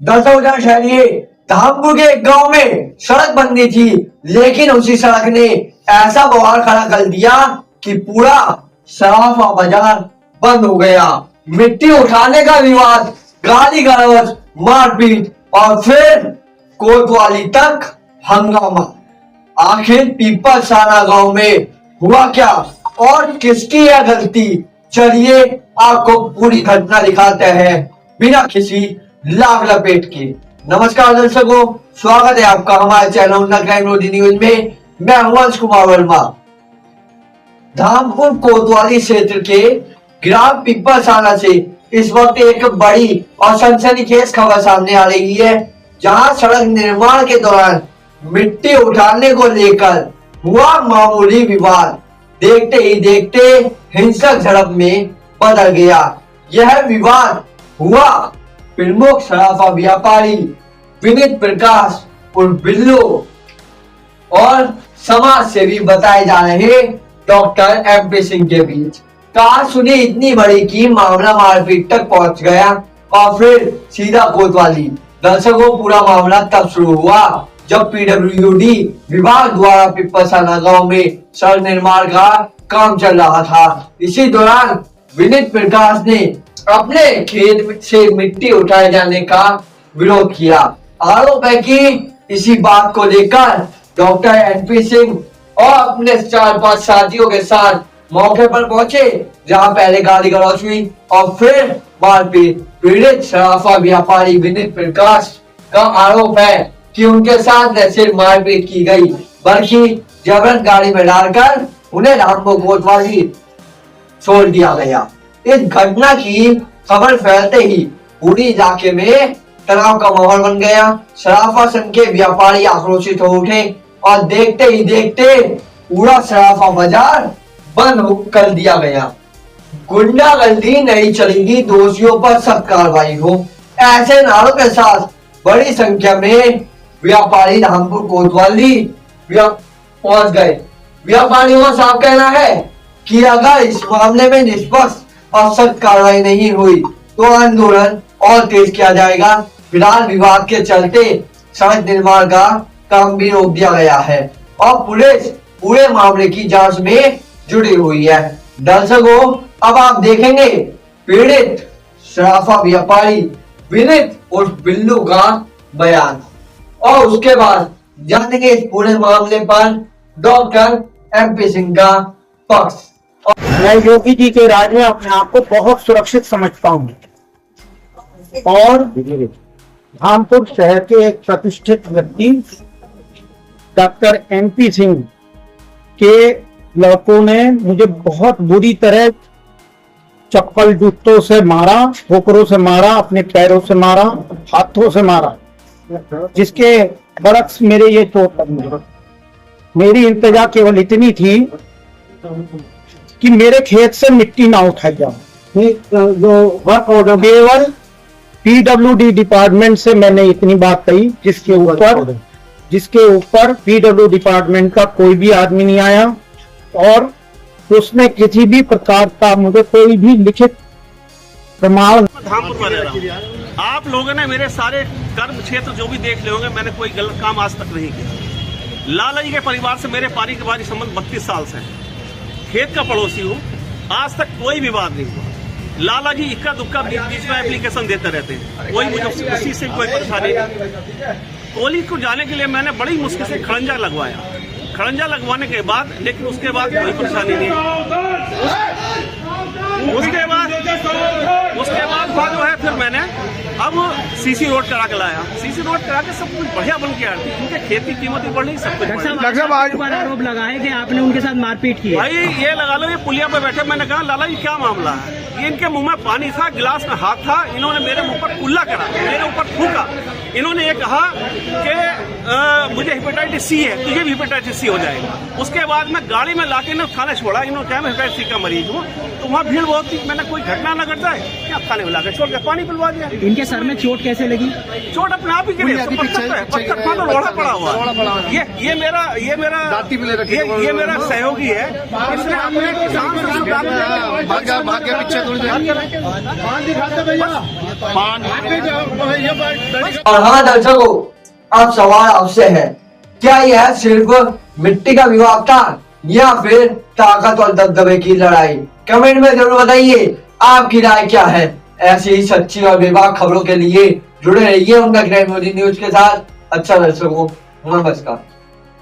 10,000 शहरी धामपुर के एक गांव में सड़क बननी थी, लेकिन उसी सड़क ने ऐसा बवाल खड़ा कर दिया कि पूरा सराफा बाजार बंद हो गया। मिट्टी उठाने का विवाद, गाली गलौज, मारपीट और फिर कोतवाली तक हंगामा। आखिर पीपलसाना गांव में हुआ क्या और किसकी यह गलती? चलिए आपको पूरी घटना दिखाते हैं बिना किसी लाग लपेट के। नमस्कार दर्शकों, स्वागत है आपका हमारे चैनल क्राइम न्यूज में। मैं हूं अंश कुमार वर्मा। धामपुर कोतवाली क्षेत्र के ग्राम पीपलसाना से इस वक्त एक बड़ी और सनसनीखेज खबर सामने आ रही है, जहां सड़क निर्माण के दौरान मिट्टी उठाने को लेकर हुआ मामूली विवाद देखते ही देखते हिंसक झड़प में बदल गया। यह विवाद हुआ प्रमुख सराफा व्यापारी विनीत प्रकाश उर्फ बिल्लू और समाज सेवी बताए जा रहे डॉक्टर MP सिंह के बीच। कहा सुनी इतनी बड़ी कि मामला मारपीट तक पहुंच गया और फिर सीधा कोतवाली। दर्शकों, पूरा मामला तब शुरू हुआ जब PWD विभाग द्वारा पीपलसाना गांव में सड़क निर्माण का काम चल रहा था। इसी दौरान विनीत प्रकाश ने अपने खेत से मिट्टी उठाए जाने का विरोध किया। आरोप है कि इसी बात को लेकर डॉक्टर MP सिंह और अपने 4-5 साथियों के साथ मौके पर पहुंचे, जहां पहले गाली गलौज हुई और फिर मारपीट। पीड़ित सराफा व्यापारी विनीत प्रकाश का आरोप है कि उनके साथ न सिर्फ मारपीट की गई, बल्कि जबरन गाड़ी में डालकर उन्हें धामपुर कोतवाली छोड़ दिया गया। इस घटना की खबर फैलते ही पूरी इलाके में तनाव का माहौल बन गया। सराफा संघ के व्यापारी आक्रोशित हो उठे और देखते ही देखते पूरा सराफा बाजार बंद कर दिया गया। गुंडागर्दी नहीं चलेगी, दोषियों पर सख्त कार्रवाई हो, ऐसे नारों के साथ बड़ी संख्या में व्यापारी धामपुर कोतवाली पहुंच गए। व्यापारियों का साफ कहना है कि अगर इस मामले में निष्पक्ष और सख्त कार्रवाई नहीं हुई तो आंदोलन और तेज किया जाएगा। फिलहाल विवाद के चलते सड़क निर्माण का काम भी रोक दिया गया है और पुलिस पूरे मामले की जांच में जुटी हुई है। दर्शकों, अब आप देखेंगे पीड़ित सराफा व्यापारी विनीत उर्फ बिल्लू का बयान और उसके बाद जानेंगे इस पूरे मामले पर डॉक्टर MP सिंह का पक्ष। मैं योगी जी के राज में अपने आप को बहुत सुरक्षित समझता हूँ और धामपुर शहर के एक प्रतिष्ठित व्यक्ति डॉक्टर MP सिंह के लड़कों ने मुझे बहुत बुरी तरह चप्पल जूतों से मारा, ठोकरों से मारा, अपने पैरों से मारा, हाथों से मारा, जिसके बरक्स मेरे ये चोट लगी। मेरी इंतजा केवल इतनी थी कि मेरे खेत से मिट्टी ना उठाई जाए। केवल PWD डिपार्टमेंट से मैंने इतनी बात कही, जिसके ऊपर PWD डिपार्टमेंट का कोई भी आदमी नहीं आया और उसने किसी भी प्रकार का मुझे कोई भी लिखित प्रमाण। धामपुर में रह रहा हूं। आप लोगों ने मेरे सारे कर्म क्षेत्र जो भी देख ले होंगे, मैंने कोई गलत काम आज तक नहीं किया। लाला जी के परिवार से मेरे पारिवारिक संबंध 32 साल से है। खेत का पड़ोसी हूँ, आज तक कोई विवाद नहीं हुआ। लाला जी इक्का दुक्का बीच में एप्लीकेशन देते रहते हैं, कोई मुझे उसी से कोई परेशानी नहीं। कोली को जाने के लिए मैंने बड़ी मुश्किल से खड़ंजा लगवाया। खड़ंजा लगवाने के बाद, लेकिन उसके बाद कोई परेशानी नहीं। उसके बाद जो है फिर मैंने अब CC रोड करा के लाया। CC रोड करा के सब कुछ बढ़िया बन गया, क्योंकि खेती की कीमत भी बढ़ रही, सब कुछ। आरोप लगाए कि आपने उनके साथ मारपीट की। भाई ये लगा लो, ये पुलिया पे बैठे, मैंने कहा लाला जी क्या मामला है? ये इनके मुंह में पानी था, गिलास में हाथ था, इन्होंने मेरे मुंह पर कुल्ला करा, मेरे ऊपर थूका। इन्होंने ये कहा कि मुझे हेपेटाइटिस सी है, तुझे भी हेपेटाइटिस सी हो जाएगा। उसके बाद मैं गाड़ी में लाके ना थाने छोड़ा, इन्होंने क्या मैं हेपेटाइटिस सी का मरीज हूँ, तो वहाँ भीड़ बहुत थी, मैंने कोई घटना ना घट जाए क्या थाने में लाके छोड़ के पानी पिलवा दिया। इनके सर में चोट कैसे लगी? चोट अपने आप ही गिरे, पत्थर तो लोढ़ा पड़ा हुआ है। ये मेरा सहयोगी है, इसने अपने किसान से और हाँ दर्शकों, अब सवाल आपसे है, क्या यह सिर्फ मिट्टी का विवाद था या फिर ताकत और दबदबे की लड़ाई? कमेंट में जरूर बताइए आपकी राय क्या है। ऐसी ही सच्ची और बेबाक खबरों के लिए जुड़े रहिए उनका क्राइम न्यूज के साथ। अच्छा दर्शकों, नमस्कार।